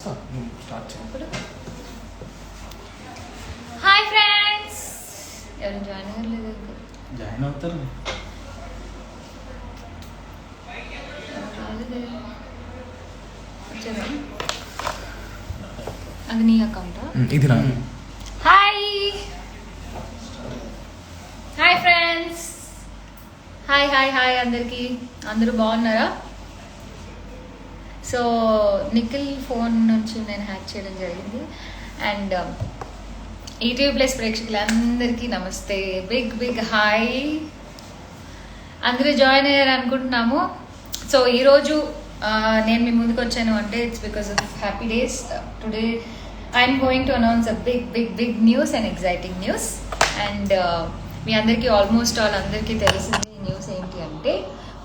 చేస్తా స్టార్ట్ చేయి. Hi friends, ఎవరు జాయిన్ అవ్వలేదు? జాయిన్ అవుతారు. అది నీ అకౌంటా? ఇది నా hi hi friends, hi hi hi అందరికీ. అందరూ బాగున్నారా? సో నిఖిల్ ఫోన్ నుంచి నేను హ్యాక్ చేయడం జరిగింది. అండ్ ఈటీవీ ప్లస్ ప్రేక్షకులందరికీ నమస్తే, బిగ్ బిగ్ హాయ్. అందరూ జాయిన్ అయ్యారు అనుకుంటున్నాము. సో ఈరోజు నేను మీ ముందుకు వచ్చాను అంటే it's because of happy days. Today I'm going to announce a big big big news and exciting news. And మీ అందరికీ ఆల్మోస్ట్ అందరికీ తెలిసింది ఈ న్యూస్ ఏంటి అంటే,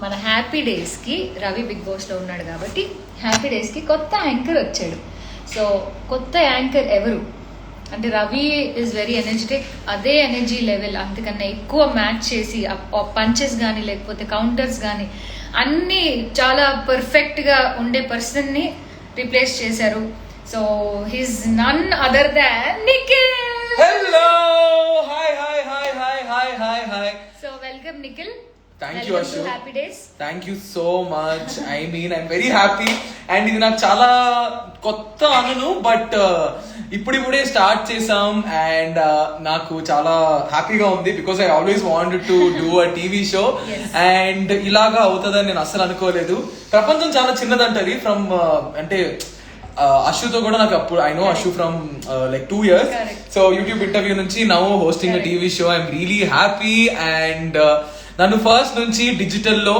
మన హ్యాపీ డేస్కి రవి బిగ్ బాస్లో ఉన్నాడు కాబట్టి హ్యాపీ డేస్కి కొత్త యాంకర్ వచ్చాడు. సో కొత్త యాంకర్ ఎవరు అంటే, రవి ఈజ్ వెరీ ఎనర్జెటిక్. అదే ఎనర్జీ లెవెల్ అంతకన్నా ఎక్కువ మ్యాచ్ చేసి పంచెస్ కానీ లేకపోతే కౌంటర్స్ కానీ అన్నీ చాలా పర్ఫెక్ట్గా ఉండే పర్సన్ని రీప్లేస్ చేశారు. So he's none other than Nikhil. Hello, hi hi hi hi hi hi hi. So welcome Nikhil. Thank you Ashu. Happy days. Thank you so much. I'm very happy. And ఇది నాకు చాలా కొత్త అనును, బట్ ఇప్పుడిప్పుడే స్టార్ట్ చేసాం. అండ్ నాకు చాలా హ్యాపీగా ఉంది because I always wanted to do a TV show. And ఇలాగా అవుతుందని నేను అస్సలు అనుకోలేదు. ప్రపంచం చాలా చిన్నదంటది. ఫ్రమ్ అంటే అశుతో కూడా నాకు అప్పుడు I know Ashu from like 2 years. So YouTube interview నుంచి now hosting a TV show. I'm really happy. And నన్ను ఫస్ట్ నుంచి డిజిటల్లో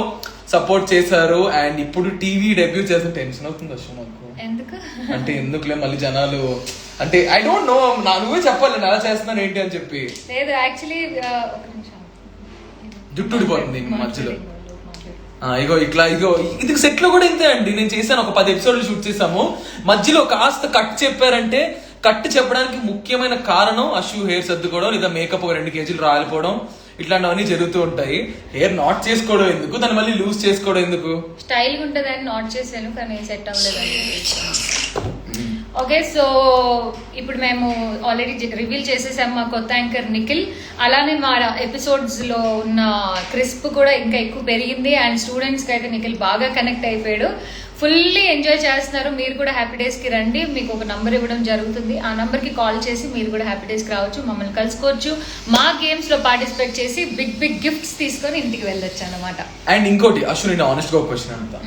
సపోర్ట్ చేశారు. అండ్ ఇప్పుడు టీవీ డెబ్యూ చేసిన టెన్షన్ అవుతుంది అశు నాకు. అంటే ఎందుకులే మళ్ళీ జనాలు అంటే ఐ డోంట్ నో, నువ్వే చెప్పాలి నేను అలా చేస్తున్నాను ఏంటి అని చెప్పి. లేదు యాక్చువల్లీ జుట్టు ఊడిపోతుంది మధ్యలో. ఇగో ఇట్లా ఇగో ఇది సెట్ లో కూడా ఇంతే అండి. నేను చేశాను, ఒక 10 episodes షూట్ చేసాము. మధ్యలో కాస్త కట్ చెప్పారంటే, కట్ చెప్పడానికి ముఖ్యమైన కారణం అశు హెయిర్ సర్దుకోవడం లేదా మేకప్ ఒక 2 kgs రాలిపోవడం ఇట్లాంటివన్నీ జరుగుతూ ఉంటాయి. హెయిర్ నాట్ చేసుకోవడం ఎందుకు, దాన్ని మళ్ళీ లూజ్ చేసుకోవడం ఎందుకు? స్టైల్ ఉంటుందని నాట్ చేశాను కానీ సెట్ అవ్వలేదు. ఓకే, సో ఇప్పుడు మేము ఆల్రెడీ రివీల్ చేసేసాము మా కొత్త యాంకర్ నిఖిల్. అలానే మా ఎపిసోడ్స్లో ఉన్న క్రిస్ప్ కూడా ఇంకా ఎక్కువ పెరిగింది. అండ్ స్టూడెంట్స్కి అయితే నిఖిల్ బాగా కనెక్ట్ అయిపోయాడు. ఫుల్లీ ఎంజాయ్ చేస్తున్నారు. మీరు కూడా హ్యాపీ డేస్కి రండి. మీకు ఒక నంబర్ ఇవ్వడం జరుగుతుంది. ఆ నంబర్కి కాల్ చేసి మీరు కూడా హ్యాపీ డేస్కి రావచ్చు, మమ్మల్ని కలుసుకోవచ్చు, మా గేమ్స్లో పార్టిసిపేట్ చేసి బిగ్ బిగ్ గిఫ్ట్స్ తీసుకొని ఇంటికి వెళ్ళొచ్చు అనమాట. అండ్ ఇంకోటి అశు, నేను ఆనెస్ట్ గా ఒక క్వశ్చన్ అంతా.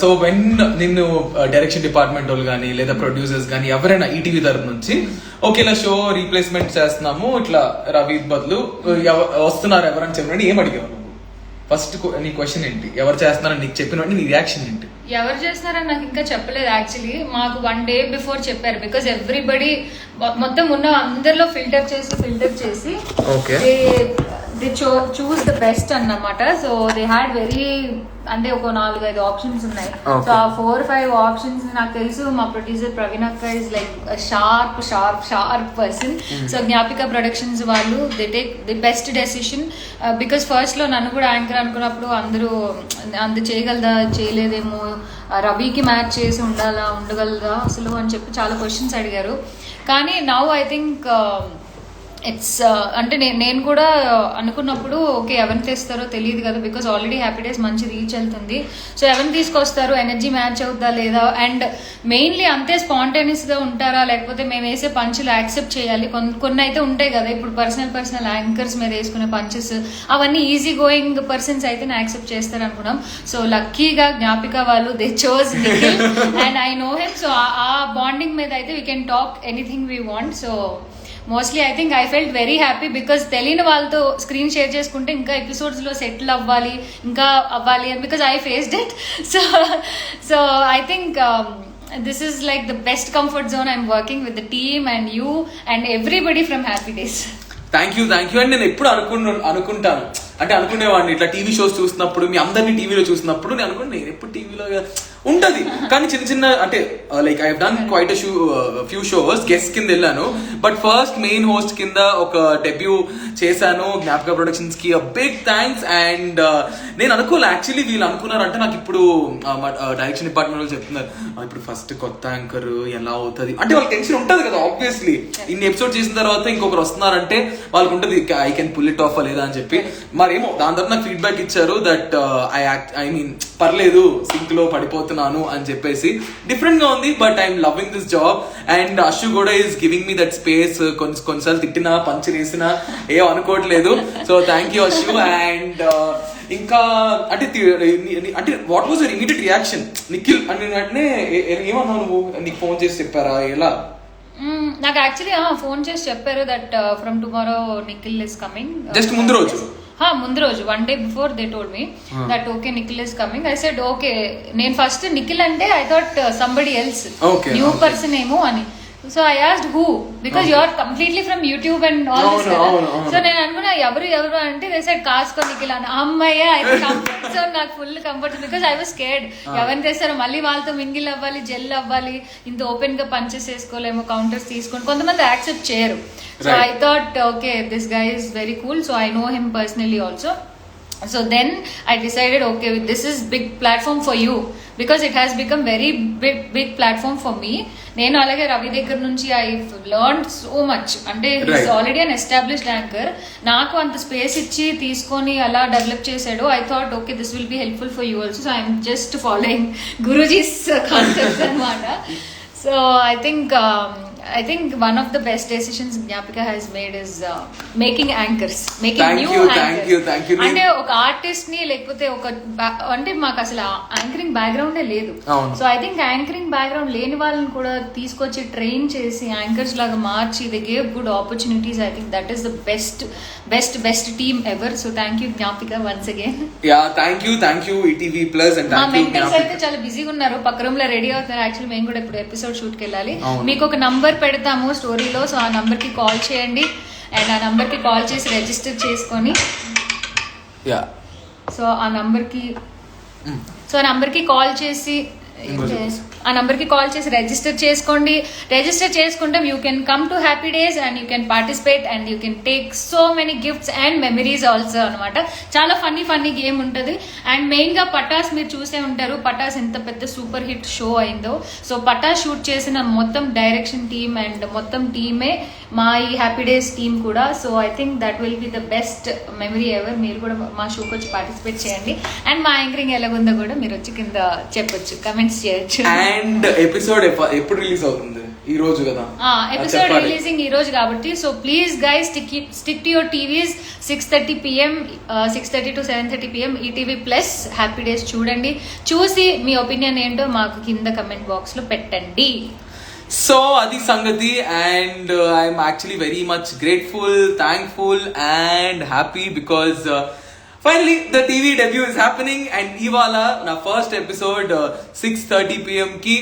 సో వెన్ నిన్ను డైరెక్షన్ డిపార్ట్మెంట్ వాళ్ళు కానీ లేదా ప్రొడ్యూసర్స్ కానీ ఎవరైనా ఈటీవీ తరపు నుంచి ఓకే ఇలా షో రీప్లేస్మెంట్ చేస్తున్నాము, ఇట్లా రవి బదులు వస్తున్నారు ఎవరని చెప్పినట్టు ఏం అడిగావు నువ్వు? ఫస్ట్ నీ క్వశ్చన్ ఏంటి? ఎవరు చేస్తున్నారని నీకు చెప్పిన నీ రియాక్షన్ ఏంటి? ఎవరు చేస్తున్నారని నాకు ఇంకా చెప్పలేదు. యాక్చువల్లీ మాకు 1 day బిఫోర్ చెప్పారు. బికాస్ ఎవ్రీబడి మొత్తం ఉన్న అందరిలో ఫిల్టర్ చేసి దే చూస్ ద బెస్ట్ అన్నమాట. సో దే హ్యాడ్ వెరీ అంటే ఒక 4-5 ఆప్షన్స్ ఉన్నాయి. సో ఆ 4-5 ఆప్షన్స్ నాకు తెలుసు. మా ప్రొడ్యూసర్ ప్రవీణ్ అక్క is like sharp person. So Gnapika productions వాళ్ళు they take the best decision. Because first లో నన్ను కూడా యాంకర్ అనుకున్నప్పుడు అందరూ చేయగలదా, చేయలేదేమో, రవికి మ్యాచ్ చేసి ఉండగలదా అసలు అని చెప్పి చాలా క్వశ్చన్స్ అడిగారు. కానీ నౌ ఐ థింక్ ఇట్స్ అంటే నేను కూడా అనుకున్నప్పుడు ఓకే ఎవరిని తెస్తారో తెలియదు కదా, బికాస్ ఆల్రెడీ హ్యాపీ డేస్ మంచి రీచ్ వెళ్తుంది. సో ఎవరిని తీసుకొస్తారు, ఎనర్జీ మ్యాచ్ అవుతుందా లేదా, అండ్ మెయిన్లీ అంతే స్పాంటేనియస్గా ఉంటారా లేకపోతే మేము వేసే పంచులు యాక్సెప్ట్ చేయాలి. కొన్ని అయితే ఉంటాయి కదా, ఇప్పుడు పర్సనల్ యాంకర్స్ మీద వేసుకునే పంచెస్ అవన్నీ ఈజీ గోయింగ్ పర్సన్స్ అయితే నేను యాక్సెప్ట్ చేస్తారు అనుకున్నాం. సో లక్కీగా జ్ఞాపిక వాళ్ళు they chose Nikhil and I know him. So ఆ బాండింగ్ మీద అయితే we can talk anything we want. So mostly I think I felt very happy because తెలియని వాళ్ళతో స్క్రీన్ షేర్ చేసుకుంటే ఇంకా ఎపిసోడ్స్లో సెటిల్ అవ్వాలి అని because I faced it. So I think this is like the best comfort zone. I'm working with the team and you and everybody from happy days. Thank you and నేను ఎప్పుడు అనుకుంటాను అంటే అనుకునేవాడిని ఇట్లా టీవీ షోస్ చూసినప్పుడు, మీ అందరినీ టీవీలో చూసినప్పుడు నేను అనుకున్నాను నేను ఎప్పుడు టీవీలో ఉంటది. కానీ చిన్న చిన్న అంటే like I have done quiet few shows guest కింద వెళ్ళాను, బట్ ఫస్ట్ మెయిన్ హోస్ట్ కింద ఒక డెబ్యూ చేశాను జ్ఞాపక ప్రొడక్షన్స్ కి. Big thanks. అండ్ నేను అనుకోలే యాక్చువల్లీ, వీళ్ళు అనుకున్నారంటే నాకు ఇప్పుడు డైరెక్షన్ డిపార్ట్మెంట్ వాళ్ళు చెప్తున్నారు ఇప్పుడు ఫస్ట్ కొత్త యాంకర్ ఎలా అవుతుంది అంటే వాళ్ళకి టెన్షన్ ఉంటది కదా ఆబ్వియస్లీ. ఇన్ని ఎపిసోడ్ చేసిన తర్వాత ఇంకొకరు వస్తున్నారంటే వాళ్ళకి ఉంటది I can pull it off లేదా అని చెప్పి. మరేమో దాని తర్వాత నాకు ఫీడ్బ్యాక్ ఇచ్చారు దట్ ఐ మీన్ పర్లేదు సింక్ లో పడిపోతున్నాను అని చెప్పేసి. డిఫరెంట్ గా ఉంది but I'm loving this job. And Ashu కూడా is giving me that space. కొన్నిసార్లు తిట్టినా పంచ్ వేసినా ఏం అనుకోవట్లేదు. So thank you Ashu. And ఇంకా అంటే what was your immediate reaction Nikhil అని వెంటనే ఏమన్నావు నువ్వు? నీకు ఫోన్ చేసి చెప్పారా ఎలా? నాకు యాక్చువల్లీ ఫోన్ చేసి చెప్పారు that from tomorrow Nikhil is coming. Just ముందు రోజు one day before they told me that okay Nikhil is coming. I said okay. నేను ఫస్ట్ నిఖిల్ అంటే I thought somebody else, new person ఏమో అని. So I asked who, because you are completely from YouTube and all this. So నేను అనుకున్నా ఎవరు అంటే they said కాస్కో నిఖిల్ అని. అమ్మయ్య కంఫర్ట్ జోన్, నాకు full comfort zone. Because I was scared ఎవరిని తెస్తారో మళ్ళీ వాళ్ళతో మింగిల్ అవ్వాలి, జెల్ అవ్వాలి, ఇంత ఓపెన్ గా పంచెస్ వేసుకోలేము, కౌంటర్స్ తీసుకొని కొంతమంది యాక్సెప్ట్ చేయరు. So I thought okay this guy is very cool, so I know him personally also. So then I decided okay this is big platform for you because it has become very big platform for me. నేను అలాగే రవి దగ్గర నుంచి I learned so much. అంటే he's already an established anchor, నాకు అంత space ఇచ్చి తీసుకొని అలా డెవలప్ చేశాడు. I thought okay this will be helpful for you also. So I'm just following గురూజీస్ కాన్సెప్ట్స్ అనమాట. So I think one of the best decisions Gnapika has made is making anchors, making new anchors. Thank you. అంటే ఒక artist ని లేకపోతే ఒక అంటే మాకు అసలు యాంకరింగ్ బ్యాక్గ్రౌండే లేదు. So I think anchoring background లేని వాళ్ళని కూడా తీసుకొచ్చి ట్రైన్ చేసి యాంకర్స్ లాగా మార్చి they gave good opportunities. I think that is the best team ever. So thank you Gnapika once again. Yeah thank you ETV plus. And మా మెంటర్స్ అయితే చాలా బిజీగా ఉన్నారు, పక్క రూమ్ లో రెడీ అవుతున్నారు. యాక్చువల్లీ మేము కూడా ఇప్పుడు ఎపిసోడ్ షూట్ కి వెళ్ళాలి. మీకు ఒక నంబర్ పెడతాము స్టోరీలో, సో ఆ నంబర్ కి కాల్ చేయండి. అండ్ ఆ నంబర్ కి కాల్ చేసి రిజిస్టర్ చేసుకొని సో ఆ నంబర్ కి కాల్ చేసి రిజిస్టర్ చేసుకోండి. రిజిస్టర్ చేసుకుంటే you can come to happy days and you can participate and you can take so many gifts and memories also అనమాట. చాలా ఫన్నీ గేమ్ ఉంటుంది. అండ్ మెయిన్ గా పటాస్ మీరు చూసే ఉంటారు, పటాస్ ఎంత పెద్ద సూపర్ హిట్ షో అయిందో. సో పటాస్ షూట్ చేసిన మొత్తం డైరెక్షన్ టీమ్ అండ్ మొత్తం టీమే మా ఈ హ్యాపీ డేస్ టీమ్ కూడా. So I think that will be the best memory ever. మీరు కూడా మా షోకి వచ్చి పార్టిసిపేట్ చేయండి. అండ్ మా యాంకరింగ్ ఎలాగుందో కూడా మీరు వచ్చి కింద చెప్పొచ్చు, కమెంట్స్ చేయొచ్చు. అండ్ ఎపిసోడ్ ఎప్పుడు రిలీజ్ అవుతుంది? ఈ రోజు కదా ఎపిసోడ్ రిలీజింగ్ ఈ రోజు కాబట్టి. So please guys stick to your TVs. 6:30 PM 6:30 to 7:30 PM ETV plus happy days చూడండి. చూసి మీ ఒపీనియన్ ఏంటో మాకు కింద కమెంట్ బాక్స్ లో పెట్టండి. సో అది సంగతి. And I'm actually very much grateful, thankful and happy because finally the TV debut is happening. And ivala na first episode 6:30 PM ki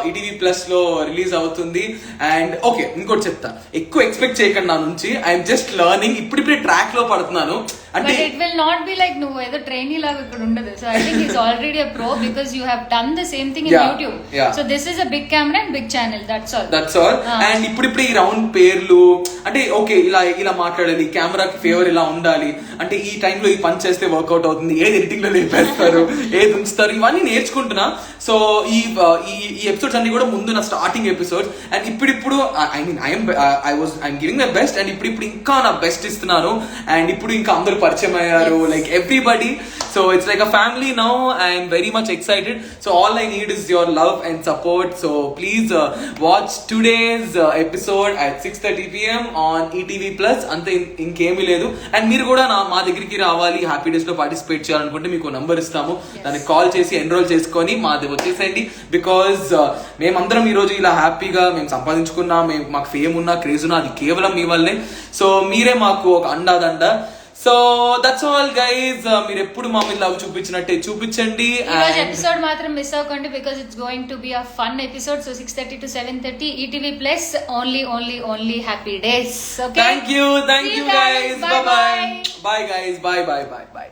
ETV Plus lo release avutundi. And okay inkoti chepta, ekku expect cheyakandi na nunchi. I am just learning, ipudipude track lo padutunanu. But it will not be like నువ్వు ఏదో trainee లాగా ఇక్కడ ఉండదు. So I think is already a pro because you have done the same thing in YouTube. So this is a big camera and big channel, that's all. And ఇప్పుడు ఈ round పేర్లు అంటే okay ఇలా మాట్లాడాలి, కెమెరాకి ఫేవర్ ఇలా ఉండాలి, అంటే ఈ టైంలో ఈ పని చేస్తే వర్కౌట్ అవుతుంది, ఏది ఎడిటింగ్ లో లేపేస్తారు, ఏది ఉంచుతారు, ఇవన్నీ నేర్చుకుంటున్నా. సో ఈ ఎపిసోడ్స్ అన్ని కూడా ముందు నా స్టార్టింగ్ ఎపిసోడ్స్. అండ్ ఇప్పుడు I'm giving my best. And ఇప్పుడు ఇంకా నా బెస్ట్ ఇస్తున్నాను. అండ్ ఇప్పుడు ఇంకా అందరూ పరిచయం అయ్యారు, like everybody. So it's like a family now. I'm very much excited. So all I need is your love and support. So please watch today's episode at 6:30 PM on ETV Plus. అంతే, ఇంకేమీ లేదు. And మీరు కూడా మా దగ్గరికి రావాలి, happy days లో participate చేయాలనుకుంటే మీకు నంబర్ ఇస్తాము, దానికి కాల్ చేసి ఎన్రోల్ చేసుకొని మాది వచ్చేసేయండి. బికాజ్ మేమందరం ఈ రోజు ఇలా హ్యాపీగా మేము సంపాదించుకున్నా, మాకు ఫేమ్ ఉన్నా, క్రేజ్ ఉన్నా, అది కేవలం మీ వల్లే. సో మీరే మాకు ఒక అండాదండ. So that's all guys. మీరు ఎప్పుడు మా మీద లవ్ చూపించినట్టే చూపించండి. ఎపిసోడ్ మాత్రం మిస్ అవ్వకండి because it's going to be a fun episode. So 6:30 to 7:30 ETV Plus only happy days. Okay, thank you guys. Bye guys. Bye.